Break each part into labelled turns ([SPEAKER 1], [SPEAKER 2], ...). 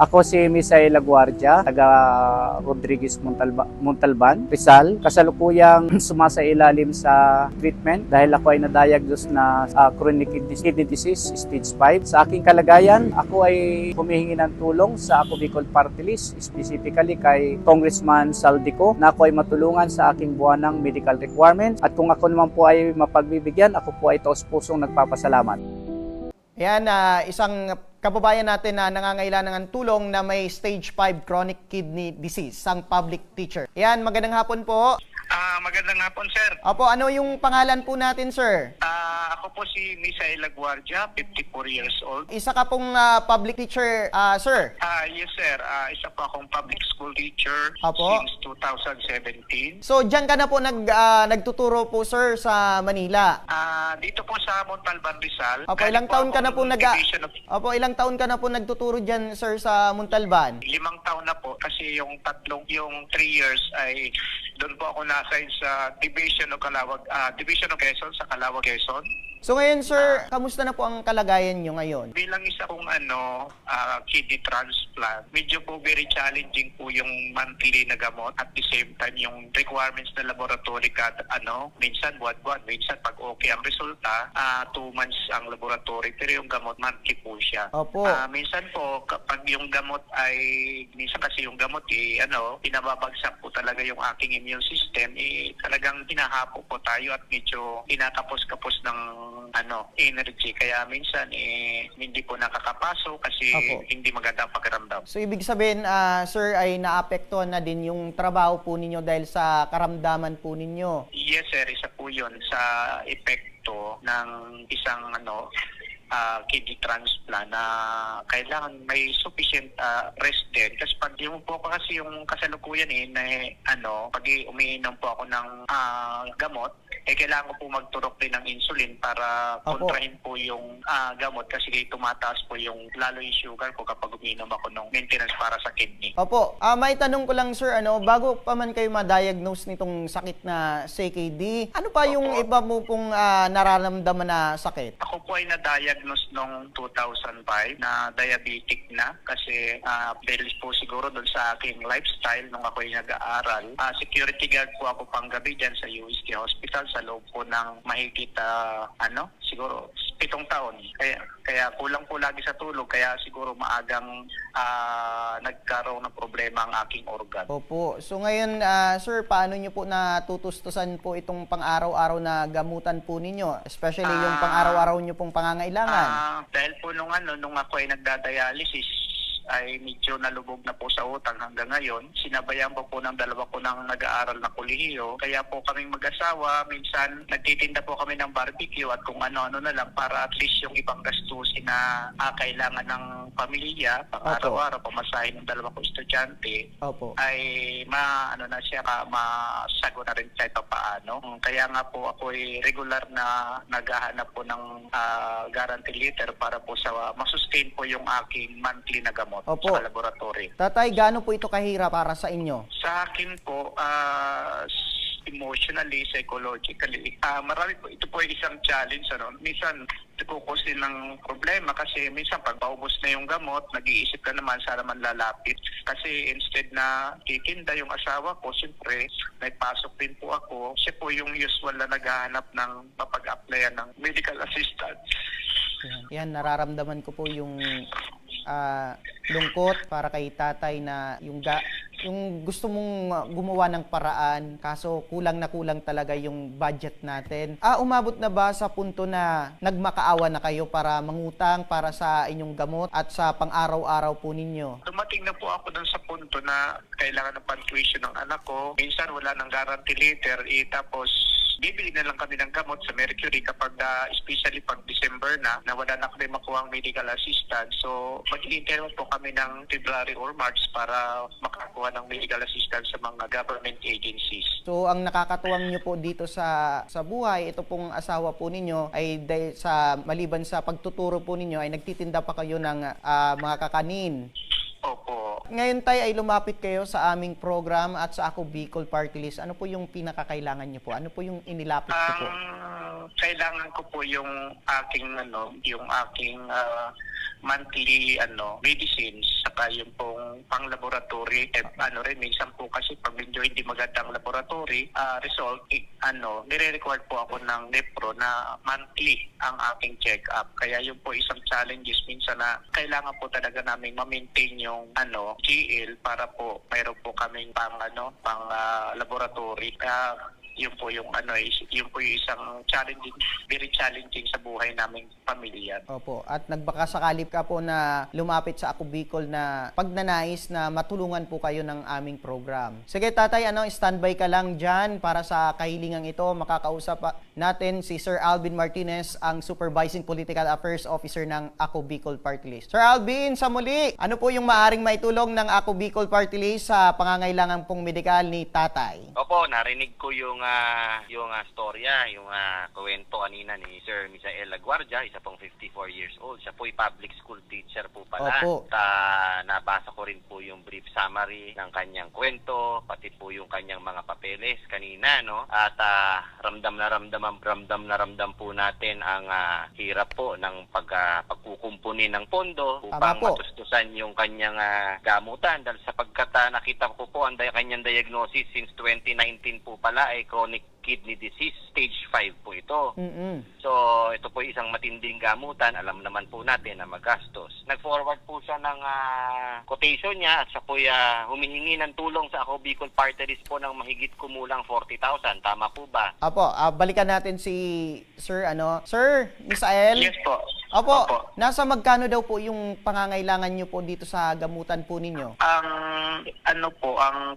[SPEAKER 1] Ako si Misael Laguardia, taga Rodriguez Montalban, Rizal. Kasalukuyang sumasailalim sa treatment dahil ako ay na-diagnose na chronic kidney disease, stage 5. Sa aking kalagayan, ako ay humihingi ng tulong sa Ako Bicol Party List, specifically kay Congressman Saldico, na ako ay matulungan sa aking buwanang medical requirements. At kung ako naman po ay mapagbibigyan, ako po ay taos-pusong nagpapasalamat.
[SPEAKER 2] Yan, isang kababayan natin na nangangailangan ng tulong na may stage 5 chronic kidney disease, isang public teacher. Yan, magandang hapon po.
[SPEAKER 3] Magandang hapon, sir.
[SPEAKER 2] Opo, ano yung pangalan po natin, sir?
[SPEAKER 3] Ako po si Misael Laguardia, 54 years old.
[SPEAKER 2] Isa ka pong public teacher, sir.
[SPEAKER 3] Yes, sir. Isa po akong public school teacher
[SPEAKER 2] Opo.
[SPEAKER 3] since 2017.
[SPEAKER 2] So, diyan ka na po nagtuturo po, sir, sa Manila.
[SPEAKER 3] Dito po sa Montalban, Rizal.
[SPEAKER 2] Opo, ilang taon ka na po
[SPEAKER 3] Opo,
[SPEAKER 2] ilang taon ka na po nagtuturo diyan, sir, sa Montalban?
[SPEAKER 3] 5 taon na po kasi yung 3 years ay doon po ako na-assign sa Division of Quezon sa Calawag, Quezon.
[SPEAKER 2] So ngayon, sir, kamusta na po ang kalagayan nyo ngayon?
[SPEAKER 3] Bilang isa kong kidney transplant, medyo po very challenging po yung monthly na gamot at the same time yung requirements na laboratory minsan buwan-buwan, minsan pag okay ang resulta, 2 months ang laboratory pero yung gamot monthly po siya.
[SPEAKER 2] Opo.
[SPEAKER 3] Minsan po kapag yung gamot minsan kasi yung gamot pinababagsak po talaga yung aking immune system, talagang hinahapo po tayo at medyo kinakapos-kapos ng energy. Kaya minsan hindi po nakakapasok kasi
[SPEAKER 2] Opo.
[SPEAKER 3] hindi maganda ang pakiramdam.
[SPEAKER 2] So ibig sabihin, sir, ay naapektuhan na din yung trabaho po ninyo dahil sa karamdaman po ninyo.
[SPEAKER 3] Yes, sir. Isa po yun sa epekto ng isang kidney transplant na kailangan may sufficient rest din. Kasi pag yung po kasi yung kasalukuyan pag umiinom po ako ng gamot, kailangan ko po magturok din ng insulin para
[SPEAKER 2] Opo.
[SPEAKER 3] kontrahin po yung gamot kasi tumataas po lalo yung sugar ko kapag umiinom ako ng maintenance para sa kidney.
[SPEAKER 2] Opo, may tanong ko lang, sir, bago pa man kayo ma-diagnose nitong sakit na CKD, ano pa yung
[SPEAKER 3] Opo.
[SPEAKER 2] iba mo pong nararamdaman na sakit?
[SPEAKER 3] Ako po ay na-diagnose noong 2005 na diabetic na kasi dahil po siguro doon sa aking lifestyle nung ako ay nag-aaral. Security guard po ako panggabi dyan sa UST Hospital sa loob po ng mahigit siguro 7 taon. Kaya kulang po lagi sa tulog kaya siguro maagang nagkaroon ng problema ang aking organ.
[SPEAKER 2] Opo. So ngayon, sir, paano nyo po natutustusan po itong pang-araw-araw na gamutan po ninyo? Especially yung pang-araw-araw nyo pong pangangailangan.
[SPEAKER 3] Dahil po nung ako ay nagdadialysis, ay medyo nalubog na po sa utang hanggang ngayon. Sinabayan po ng dalawa ko ng nag-aaral na kolehiyo. Kaya po kaming mag-asawa, minsan nagtitinda po kami ng barbecue at kung ano-ano na lang para at least yung ibang gastusin na kailangan ng pamilya, pang-araw-araw, pamasahin ng dalawa ko estudyante,
[SPEAKER 2] Opo.
[SPEAKER 3] ay masago na rin kahit paano. Kaya nga po ako ay regular na naghahanap po ng guarantee letter para po sa masustain po yung aking monthly na gamot
[SPEAKER 2] Opo.
[SPEAKER 3] sa laboratory.
[SPEAKER 2] Tatay, gaano po ito kahirap para sa inyo?
[SPEAKER 3] Sa akin po, emotionally, psychologically, marami po, ito po ay isang challenge. Minsan, nagkukos din ng problema kasi minsan pag paubos na yung gamot, nag-iisip ka naman sana man lalapit. Kasi instead na titinda yung asawa ko, siyempre, nagpasok din po ako. Siya po yung usual na naghahanap ng mapag-applyan ng medical assistance.
[SPEAKER 2] Yan, nararamdaman ko po yung lungkot para kay tatay na yung gusto mong gumawa ng paraan kaso kulang na kulang talaga yung budget natin. Umabot na ba sa punto na nagmakaawa na kayo para mangutang para sa inyong gamot at sa pang-araw-araw po ninyo?
[SPEAKER 3] Dumating na po ako dun sa punto na kailangan ng pang-tuition ng anak ko. Minsan wala ng guarantee letter, tapos bibili na lang kami ng gamot sa Mercury kapag especially pag December na wala na kami makuha ang medical assistance. So mag-i-intern po kami ng February or March para makakuha ng medical assistance sa mga government agencies.
[SPEAKER 2] So ang nakakatuwang nyo po dito sa buhay, ito pong asawa po ninyo ay dahil maliban sa pagtuturo po ninyo ay nagtitinda pa kayo ng mga kakanin.
[SPEAKER 3] Opo.
[SPEAKER 2] Ngayon tay ay lumapit kayo sa aming program at sa Ako Bicol Party List. Ano po yung pinakakailangan niyo po? Ano po yung inilapit ko po?
[SPEAKER 3] Kailangan ko po yung aking monthly medicines, saka yung pong pang-laboratory. Minsan po kasi pag medyo hindi magandang laboratory result, nire-record po ako ng NEPRO na monthly ang aking check-up. Kaya yun po isang challenges minsan na kailangan po talaga namin ma-maintain yung GL para po mayroon po kaming pang laboratory. Yun po yung yun po yung isang challenging, very challenging sa buhay naming pamilya.
[SPEAKER 2] Opo. At nagbakasakali ka po na lumapit sa Ako Bicol na pagnanais na matulungan po kayo ng aming program. Sige tatay, standby ka lang dyan para sa kahilingang ito. Makakausap natin si Sir Alvin Martinez, ang Supervising Political Affairs Officer ng Ako Bicol Party List. Sir Alvin, sa muli, ano po yung maaring maitulong ng Ako Bicol Party List sa pangangailangan pong medikal ni tatay?
[SPEAKER 4] Opo, narinig ko yung storya, yung kwento kanina ni Sir Misael Laguardia, isa pong 54 years old. Siya po ay public school teacher po pala.
[SPEAKER 2] Opo.
[SPEAKER 4] At nabasa ko rin po yung brief summary ng kanyang kwento, pati po yung kanyang mga papeles kanina, no? At ramdam na ramdam po natin ang hirap po ng pagkukumpuni ng pondo upang matustusan yung kanyang gamutan. Dahil sapagkat nakita ko po ang kanyang diagnosis since 2019 po pala ay chronic kidney disease, stage 5 po ito. So, ito po isang matinding gamutan. Alam naman po natin na magastos. Nag-forward po siya ng quotation niya at siya po humihingi ng tulong sa Ako Bicol Party List po ng mahigit kumulang 40,000. Tama po ba?
[SPEAKER 2] Apo, balikan natin si Sir, Sir Misael?
[SPEAKER 3] Yes po.
[SPEAKER 2] Opo,
[SPEAKER 3] Opo.
[SPEAKER 2] nasa magkano daw po yung pangangailangan nyo po dito sa gamutan po ninyo?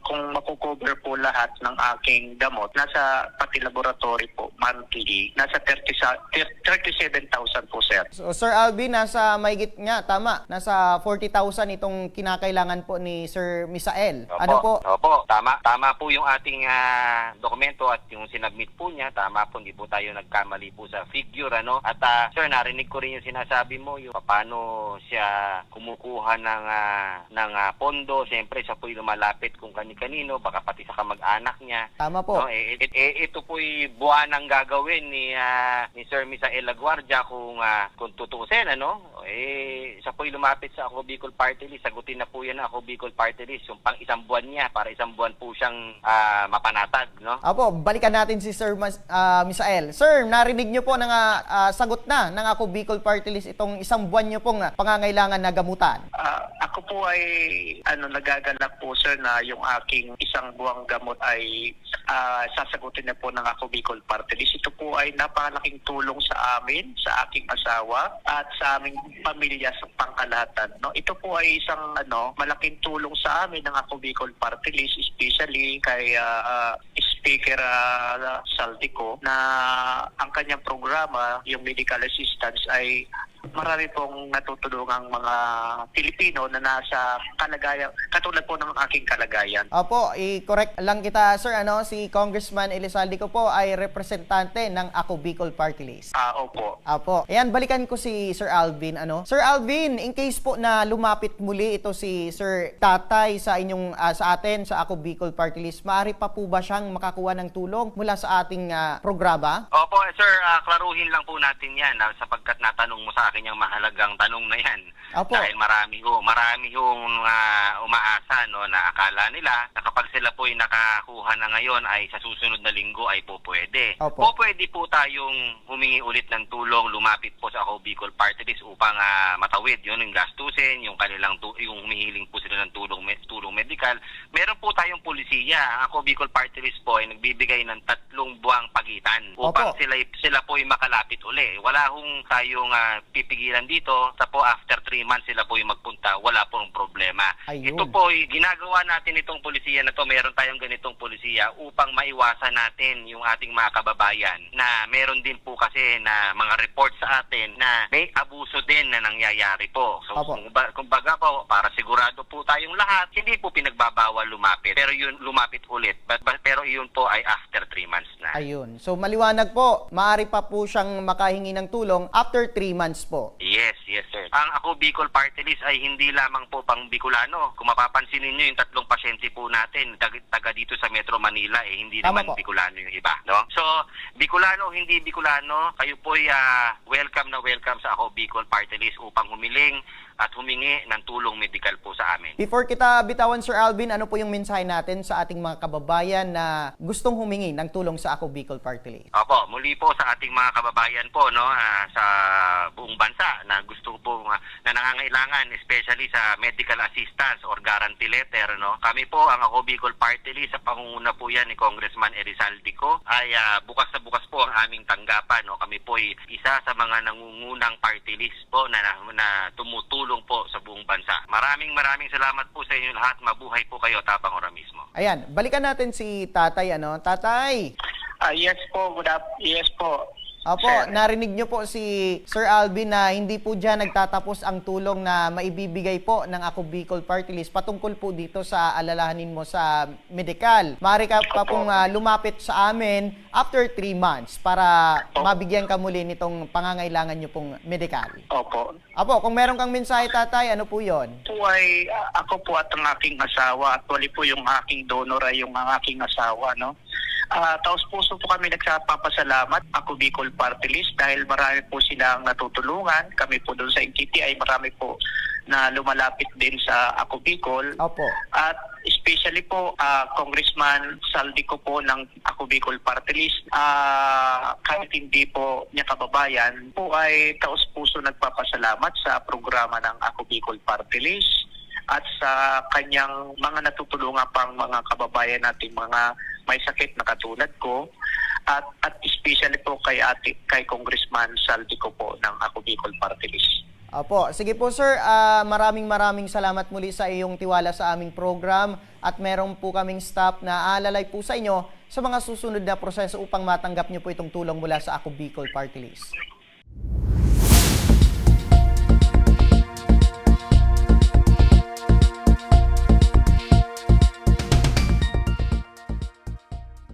[SPEAKER 3] Kung makukover po lahat ng aking gamot, nasa pati laboratory po, monthly, nasa 37,000 po, sir.
[SPEAKER 2] So, Sir Alvin, nasa mahigit nga, tama, nasa 40,000 itong kinakailangan po ni Sir Misael.
[SPEAKER 4] Opo,
[SPEAKER 2] Ano po?
[SPEAKER 4] Opo, tama po yung ating dokumento at yung sinabmit po niya. Tama po, hindi po tayo nagkamali po sa figure, At sir, narinig ko rin yung sinasabi mo, yung paano siya kumukuha ng pondo. Siyempre, siya po yung lumalapit kung kani-kanino, baka pati sa kamag-anak niya.
[SPEAKER 2] Tama po.
[SPEAKER 4] No, ito po'y buwan ang gagawin ni Sir Misael Laguardia kung tutusin, siya po'y lumapit sa Ako Bicol Party List. Sagutin na po yan ang Ako Bicol Party List, yung pang isang buwan niya, para isang buwan po siyang mapanatag, no?
[SPEAKER 2] Opo, balikan natin si Sir Misael. Sir, narinig nyo po na sagot na ng Ako Bicol Party List itong isang buwan nyo pong pangangailangan na gamutan.
[SPEAKER 3] Ako po ay nagagalak po, sir, na yung aking isang buwang gamot ay sasagutin na po ng Ako Bicol Party List. Ito po ay napakalaking tulong sa amin, sa aking asawa, at sa aming pamilya sa pangkalahatan. No? Ito po ay isang malaking tulong sa amin ng Ako Bicol Party List, especially kay Speaker Saldico, na ang kanyang programa, yung medical assistance, ay marami pong natutulungang mga Pilipino na nasa kalagayan, katulad po ng aking kalagayan.
[SPEAKER 2] Opo, i-correct lang kita, sir, si Congressman Elizalde po ay representante ng Ako Bicol Party List.
[SPEAKER 3] Opo.
[SPEAKER 2] Opo. Ayan, balikan ko si Sir Alvin, Sir Alvin, in case po na lumapit muli ito si Sir Tatay sa inyong sa atin sa Ako Bicol Party List, maaari pa po ba siyang makakuha ng tulong mula sa ating programa?
[SPEAKER 4] Opo, sir, klaruhin lang po natin 'yan sapagkat natanong mo sa akin yung mahalagang tanong na 'yan.
[SPEAKER 2] Opo.
[SPEAKER 4] Dahil marami hong umaasa na akala nila na kapag sila po ay nakakuha na ngayon ay sa susunod na linggo ay po pwede.
[SPEAKER 2] Opo.
[SPEAKER 4] Pwede po tayong humingi ulit ng tulong, lumapit po sa Ako Bicol Party List upang matawid yun yung gastusin, yung kanilang yung humihiling po sila ng tulong medikal. Meron po tayong pulisiya. Ang Ako Bicol Party List po ay nagbibigay ng 3 buwang pagitan upang
[SPEAKER 2] Opo.
[SPEAKER 4] sila po ay makalapit uli. Wala hong tayong pipigilan dito. Tapo after 3 months sila po ay magpunta, wala pong problema.
[SPEAKER 2] Ayun.
[SPEAKER 4] Ito po ay ginagawa natin itong pulisiya na to. Meron tayong ganitong pulisiya upang maiwasan natin yung ating mga kababayan na meron din po kasi na mga report sa atin na may abuso din na nangyayari po. So
[SPEAKER 2] Opo.
[SPEAKER 4] kumbaga po, para sigurado po tayong lahat, hindi po pinagbabawal lumapit. Pero yun, lumapit ulit. Pero yun po ay after 3 months na.
[SPEAKER 2] Ayun. So, maliwanag po, maaari pa po siyang makahingi ng tulong after 3 months po.
[SPEAKER 4] Yes, sir. Ang Ako Bicol Party List ay hindi lamang po pang Bicolano. Kung mapapansin ninyo yung 3 pasyente po natin, taga dito sa Metro Manila, hindi
[SPEAKER 2] Tama
[SPEAKER 4] naman
[SPEAKER 2] po.
[SPEAKER 4] Bicolano yung iba, no? So, Bicolano, hindi Bicolano, kayo po welcome na welcome sa Ako Bicol Party List upang humiling at humingi ng tulong medikal po sa amin.
[SPEAKER 2] Before kita bitawan, Sir Alvin, ano po yung mensahe natin sa ating mga kababayan na gustong humingi ng tulong sa Ako Bicol Party List?
[SPEAKER 4] Opo, muli po sa ating mga kababayan po, no, sa buong bansa na gusto po na nangangailangan, especially sa medical assistance or guarantee letter, no. Kami po ang Ako Bicol Party List, sa pangunguna po yan ni Congressman Erizaldico, ay bukas na bukas po ang aming tanggapan, no. Kami po ay isa sa mga nangungunang party list po na tumutulong po sa buong bansa. Maraming salamat po sa inyo lahat. Mabuhay po kayo, Tabang Ora mismo.
[SPEAKER 2] Ayan, balikan natin si Tatay, ano? Tatay!
[SPEAKER 3] Yes po, yes po.
[SPEAKER 2] Opo,
[SPEAKER 3] Sir.
[SPEAKER 2] narinig nyo po si Sir Alvin na hindi po dyan nagtatapos ang tulong na maibibigay po ng Ako Bicol Party List patungkol po dito sa alalahanin mo sa medical. Maaari ka pa pong lumapit sa amin after 3 months para mabigyan ka muli nitong pangangailangan nyo pong medical.
[SPEAKER 3] Opo.
[SPEAKER 2] Opo, kung meron kang mensahe, Tatay, ano po yon?
[SPEAKER 3] Po ay ako po at ang aking asawa. Actually po yung aking donor ay yung aking asawa, no? Taos puso po kami nagpapasalamat Ako Bicol Party List dahil marami po silang natutulungan. Kami po doon sa NTT ay marami po na lumalapit din sa Ako Bicol.
[SPEAKER 2] Opo.
[SPEAKER 3] At especially po Congressman Saldico po ng Ako Bicol Party List, kahit hindi po niya kababayan, po ay taos puso nagpapasalamat sa programa ng Ako Bicol Party List at sa kanyang mga natutulungan pang mga kababayan nating mga may sakit na katulad ko at especially po kay Congressman Saldico po ng Ako Bicol Party List.
[SPEAKER 2] Opo, sige po sir, maraming salamat muli sa iyong tiwala sa aming program at meron po kaming staff na aalalay po sa inyo sa mga susunod na proseso upang matanggap niyo po itong tulong mula sa Ako Bicol Party List.